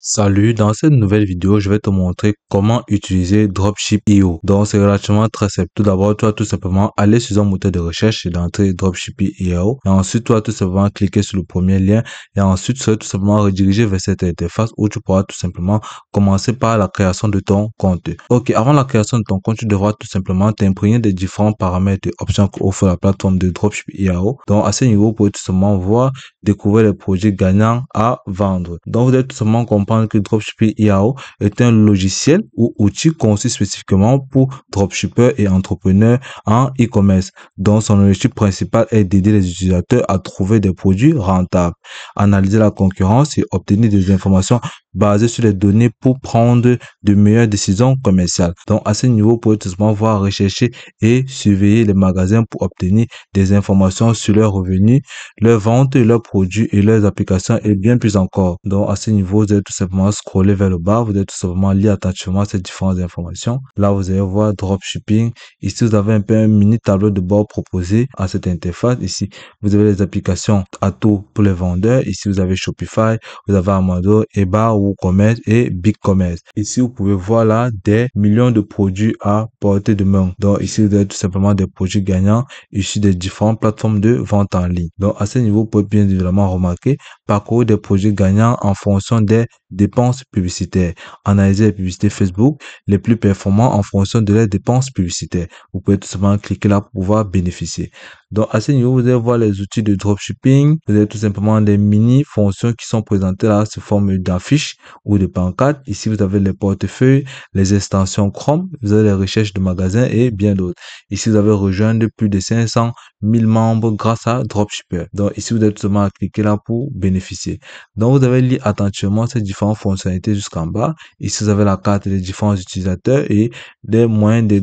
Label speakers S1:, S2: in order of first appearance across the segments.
S1: Salut, dans cette nouvelle vidéo, je vais te montrer comment utiliser Dropship.io. Donc, c'est relativement très simple. Tout d'abord, tu vas tout simplement aller sur un moteur de recherche et d'entrer Dropship.io. Et ensuite, tu vas tout simplement cliquer sur le premier lien et ensuite, tu seras tout simplement redirigé vers cette interface où tu pourras tout simplement commencer par la création de ton compte. Ok, avant la création de ton compte, tu devras tout simplement t'imprégner des différents paramètres et options qu'offre la plateforme de Dropship.io. Donc, à ce niveau, vous pouvez tout simplement voir découvrir les projets gagnants à vendre. Donc, vous devez tout simplement comprendre que Dropship.io est un logiciel ou outil conçu spécifiquement pour dropshippers et entrepreneurs en e-commerce. Donc, son objectif principal est d'aider les utilisateurs à trouver des produits rentables, analyser la concurrence et obtenir des informations basées sur les données pour prendre de meilleures décisions commerciales. Donc, à ce niveau, vous pouvez tout simplement voir rechercher et surveiller les magasins pour obtenir des informations sur leurs revenus, leurs ventes, leurs produits et leurs applications et bien plus encore. Donc, à ce niveau, vous allez tout simplement scroller vers le bas. Vous allez tout simplement lire attentivement ces différentes informations. Là, vous allez voir dropshipping. Ici, vous avez un peu un mini tableau de bord proposé à cette interface. Ici, vous avez les applications à tout pour les vendeurs. Ici, vous avez Shopify, vous avez Amazon, eBay, WooCommerce et BigCommerce. Ici, vous pouvez voir là des millions de produits à portée de main. Donc, ici, vous avez tout simplement des produits gagnants issus des différentes plateformes de vente en ligne. Donc, à ce niveau, vous pouvez bien évidemment remarquer parcourir des projets gagnants en fonction des dépenses publicitaires. Analyser les publicités Facebook les plus performants en fonction de leurs dépenses publicitaires. Vous pouvez tout simplement cliquer là pour pouvoir bénéficier. Donc, à ce niveau, vous allez voir les outils de dropshipping. Vous avez tout simplement des mini fonctions qui sont présentées là sous forme d'affiches ou de pancartes. Ici, vous avez les portefeuilles, les extensions Chrome, vous avez les recherches de magasins et bien d'autres. Ici, vous avez rejoindre plus de 500 000 membres grâce à Dropshipper. Donc, ici, vous avez tout simplement à cliquer là pour bénéficier. Donc, vous avez lu attentivement ces différentes fonctionnalités jusqu'en bas. Ici, vous avez la carte des différents utilisateurs et des moyens de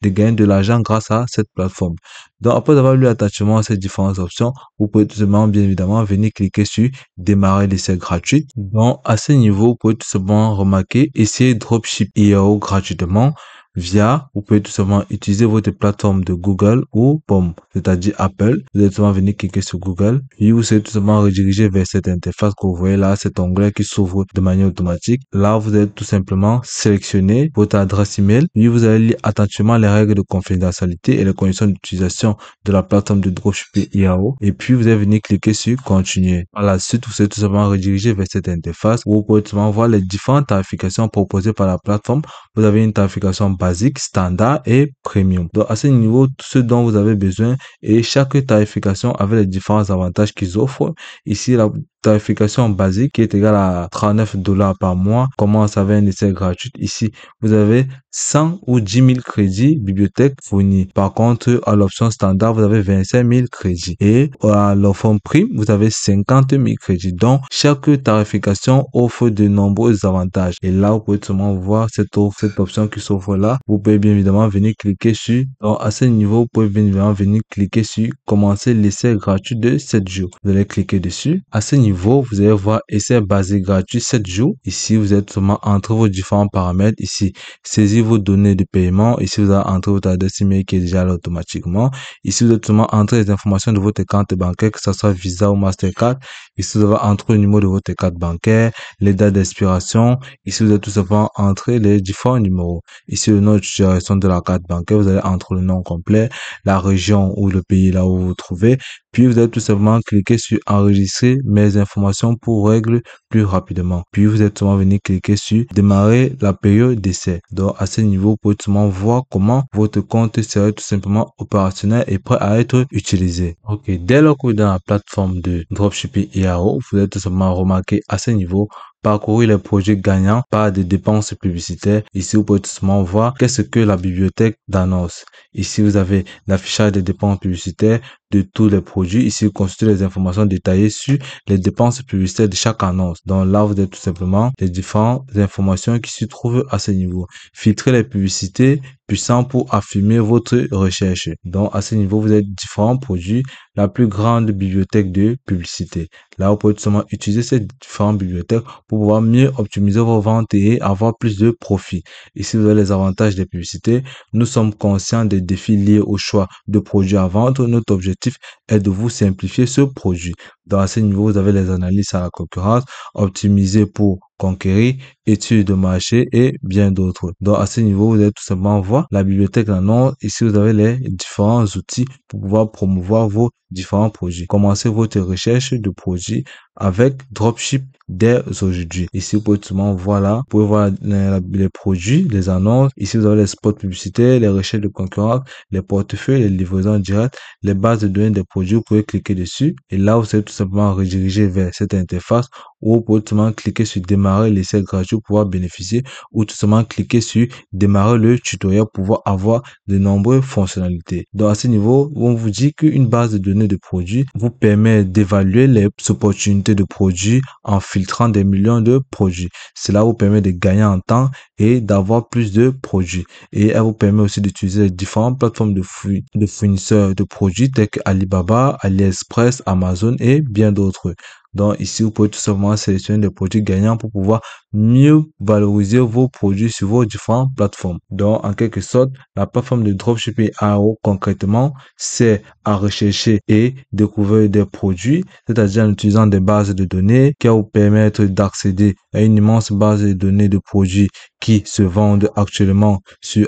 S1: gagner de l'argent grâce à cette plateforme. Donc, après avoir lu attentivement ces différentes options, vous pouvez tout simplement, bien évidemment, venir cliquer sur démarrer l'essai gratuit. Donc, à ce niveau, vous pouvez tout simplement remarquer, essayer Dropship.io gratuitement vous pouvez tout simplement utiliser votre plateforme de Google ou POM, c'est-à-dire Apple. Vous allez tout simplement venir cliquer sur Google, puis vous serez tout simplement redirigé vers cette interface que vous voyez là, cet onglet qui s'ouvre de manière automatique. Là, vous allez tout simplement sélectionner votre adresse email, puis vous allez lire attentivement les règles de confidentialité et les conditions d'utilisation de la plateforme de Dropship.io, et puis vous allez venir cliquer sur continuer. Par la suite, vous serez tout simplement redirigé vers cette interface où vous pouvez tout simplement voir les différentes tarifications proposées par la plateforme. Vous avez une tarification basique, standard et premium. Donc, à ce niveau, tout ce dont vous avez besoin et chaque tarification avec les différents avantages qu'ils offrent. Ici, la tarification basique qui est égale à 39 $ par mois commence avec un essai gratuit. Ici, vous avez 100 ou 10 000 crédits bibliothèque fournis. Par contre, à l'option standard, vous avez 25 000 crédits. Et à l'offre prime, vous avez 50 000 crédits. Donc, chaque tarification offre de nombreux avantages. Et là, vous pouvez seulement voir cette option qui s'offre là. Vous pouvez bien évidemment venir cliquer sur, donc à ce niveau, vous pouvez bien évidemment venir cliquer sur commencer l'essai gratuit de 7 jours. Vous allez cliquer dessus. À ce niveau, vous allez voir essai basé gratuit 7 jours. Ici, vous êtes seulement entre vos différents paramètres. Ici, saisir vos données de paiement. Ici, vous allez entrer votre adresse email qui est déjà là automatiquement. Ici, vous êtes seulement entrer les informations de votre compte bancaire, que ce soit Visa ou Mastercard. Ici, vous allez entrer le numéro de votre carte bancaire, les dates d'expiration. Ici, vous allez tout simplement entrer les différents numéros. Ici, le nom d'utilisation de la carte bancaire, vous allez entrer le nom complet, la région ou le pays là où vous vous trouvez. Puis, vous allez tout simplement cliquer sur enregistrer mes informations pour régler plus rapidement. Puis, vous êtes seulement venu cliquer sur démarrer la période d'essai. Donc, à ce niveau, vous pouvez tout simplement voir comment votre compte serait tout simplement opérationnel et prêt à être utilisé. Ok, dès lors que vous êtes dans la plateforme de Dropship.io, vous allez tout simplement remarquer à ce niveau parcourir les projets gagnants par des dépenses publicitaires. Ici, vous pouvez tout simplement voir qu'est-ce que la bibliothèque d'annonces. Ici, vous avez l'affichage des dépenses publicitaires de tous les produits. Ici, vous consultez les informations détaillées sur les dépenses publicitaires de chaque annonce. Donc là, vous avez tout simplement les différentes informations qui se trouvent à ce niveau. Filtrez les publicités puissants pour affirmer votre recherche. Donc à ce niveau, vous avez différents produits, la plus grande bibliothèque de publicité. Là, vous pouvez tout simplement utiliser ces différentes bibliothèques pour pouvoir mieux optimiser vos ventes et avoir plus de profit. Ici, vous avez les avantages des publicités. Nous sommes conscients des défis liés au choix de produits à vendre. Notre objectif est de vous simplifier ce produit. Dans ce niveau, vous avez les analyses à la concurrence, optimiser pour conquérir, études de marché et bien d'autres. Donc, à ce niveau, vous allez tout simplement voir la bibliothèque d'annonces. Ici, vous avez les différents outils pour pouvoir promouvoir vos différents produits. Commencez votre recherche de produits avec Dropship dès aujourd'hui. Ici, vous pouvez tout simplement voir là, vous pouvez voir les produits, les annonces. Ici, vous avez les spots publicitaires, les recherches de concurrence, les portefeuilles, les livraisons directes, les bases de données des produits. Vous pouvez cliquer dessus et là, vous allez tout simplement rediriger vers cette interface où vous pouvez tout simplement cliquer sur démarrer l'essai gratuit pour pouvoir bénéficier ou tout simplement cliquer sur démarrer le tutoriel pour pouvoir avoir de nombreuses fonctionnalités. Donc à ce niveau, on vous dit qu'une base de données de produits vous permet d'évaluer les opportunités de produits en filtrant des millions de produits. Cela vous permet de gagner en temps et d'avoir plus de produits. Et elle vous permet aussi d'utiliser les différentes plateformes de fournisseurs de produits tels que Alibaba, AliExpress, Amazon et bien d'autres. Donc ici, vous pouvez tout simplement sélectionner des produits gagnants pour pouvoir mieux valoriser vos produits sur vos différentes plateformes. Donc en quelque sorte, la plateforme de dropshipping AO concrètement, c'est à rechercher et découvrir des produits, c'est-à-dire en utilisant des bases de données qui vont vous permettre d'accéder à une immense base de données de produits qui se vendent actuellement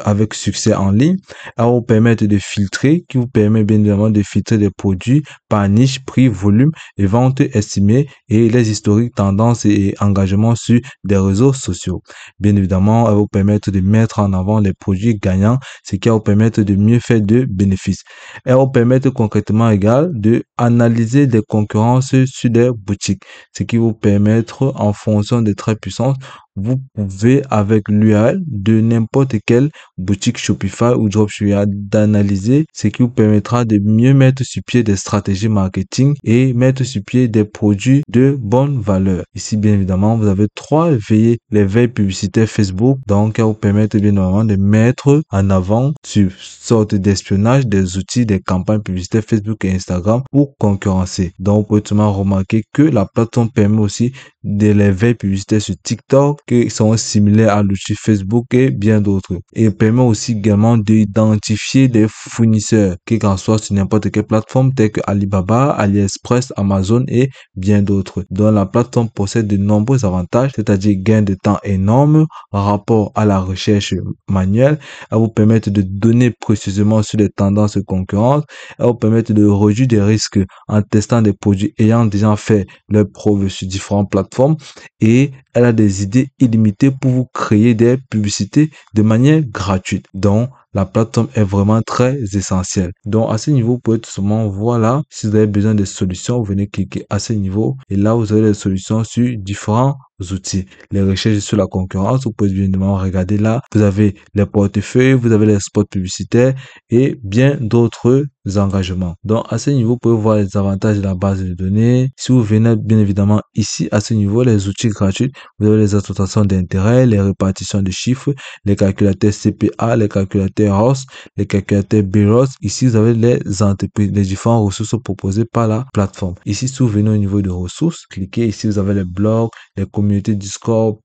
S1: avec succès en ligne. Elle va vous permettre de filtrer, qui vous permet bien évidemment de filtrer des produits par niche, prix, volume et vente estimée et les historiques, tendances et engagements sur des réseaux sociaux. Bien évidemment, elle va vous permettre de mettre en avant les produits gagnants, ce qui va vous permettre de mieux faire de bénéfices. Elle va vous permettre concrètement égal de analyser des concurrences sur des boutiques, ce qui vous permettre en fonction des traits puissants, vous pouvez avec l'URL de n'importe quelle boutique Shopify ou Dropship d'analyser, ce qui vous permettra de mieux mettre sur pied des stratégies marketing et mettre sur pied des produits de bonne valeur. Ici, bien évidemment, vous avez les veilles publicitaires Facebook, donc, qui vous permettent bien évidemment de mettre en avant sur sorte d'espionnage des outils, des campagnes publicitaires Facebook et Instagram pour concurrencer. Donc, vous pouvez tout simplement remarquer que la plateforme permet aussi de les veilles publicitaires sur TikTok qui sont similaires à l'outil Facebook et bien d'autres. Et permet aussi également d'identifier des fournisseurs qui qu'en soit sur n'importe quelle plateforme telle que Alibaba, AliExpress, Amazon et bien d'autres. Donc la plateforme possède de nombreux avantages, c'est-à-dire gain de temps énorme en rapport à la recherche manuelle. Elle vous permet de donner précisément sur les tendances concurrentes. Elle vous permet de réduire des risques en testant des produits ayant déjà fait leurs preuves sur différentes plateformes et elle a des idées illimitées pour vous créer des publicités de manière gratuite. Donc, la plateforme est vraiment très essentielle. Donc, à ce niveau, vous pouvez tout simplement voir là, si vous avez besoin de solutions, vous venez cliquer à ce niveau et là, vous avez les solutions sur différents outils. Les recherches sur la concurrence, vous pouvez bien évidemment regarder là. Vous avez les portefeuilles, vous avez les spots publicitaires et bien d'autres engagements. Donc, à ce niveau, vous pouvez voir les avantages de la base de données. Si vous venez bien évidemment ici, à ce niveau, les outils gratuits, vous avez les attestations d'intérêt, les répartitions de chiffres, les calculateurs CPA, les calculateurs ROS, les calculateurs BROS. Ici, vous avez les entreprises, les différentes ressources proposées par la plateforme. Ici, si vous venez au niveau de ressources, cliquez ici, vous avez les blogs, les communautés Discord,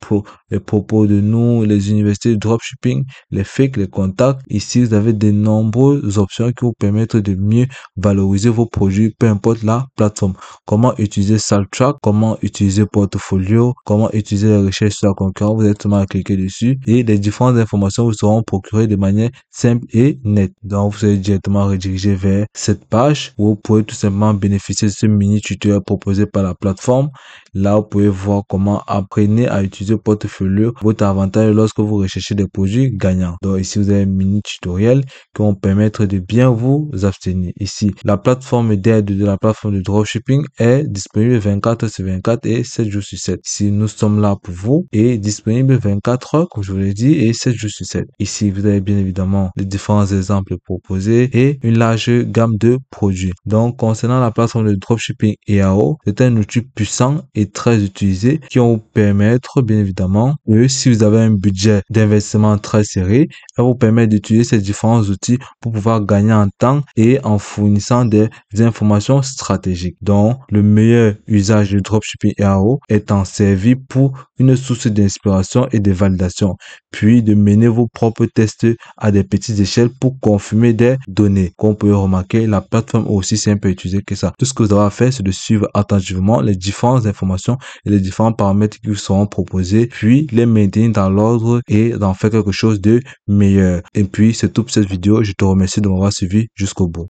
S1: les propos de nous, les universités de dropshipping, les fakes, les contacts. Ici, vous avez de nombreuses options qui vous permettent de mieux valoriser vos produits, peu importe la plateforme. Comment utiliser SaltTrack, comment utiliser Portfolio, comment utiliser les recherches sur la concurrence. Vous êtes seulement à cliquer dessus et les différentes informations vous seront procurées de manière simple et nette. Donc, vous allez directement rediriger vers cette page où vous pouvez tout simplement bénéficier de ce mini tutoriel proposé par la plateforme. Là, vous pouvez voir comment apprendre à utiliser Portfolio, votre avantage lorsque vous recherchez des produits gagnants. Donc, ici, vous avez un mini tutoriel qui vont permettre de bien vous abstenir. Ici, la plateforme d'aide de la plateforme de dropshipping est disponible 24/24 et 7 jours sur 7. Ici, nous sommes là pour vous et disponible 24 heures, comme je vous l'ai dit, et 7 jours sur 7. Ici, vous avez bien évidemment les différents exemples proposés et une large gamme de produits. Donc, concernant la plateforme de dropshipping EAO, c'est un outil puissant et très utilisé qui vont vous vous permettre, bien évidemment, et si vous avez un budget d'investissement très serré, ça vous permet d'utiliser ces différents outils pour pouvoir gagner en temps et en fournissant des informations stratégiques. Donc, le meilleur usage du dropshipping SEO est en servi pour une source d'inspiration et de validation, puis de mener vos propres tests à des petites échelles pour confirmer des données. Comme vous pouvez remarquer, la plateforme est aussi simple à utiliser que ça. Tout ce que vous avez à faire, c'est de suivre attentivement les différentes informations et les différents paramètres qui vous seront proposés, puis les maintenir dans l'ordre et d'en faire quelque chose de meilleur. Et puis, c'est tout pour cette vidéo. Je te remercie de m'avoir suivi jusqu'au bout.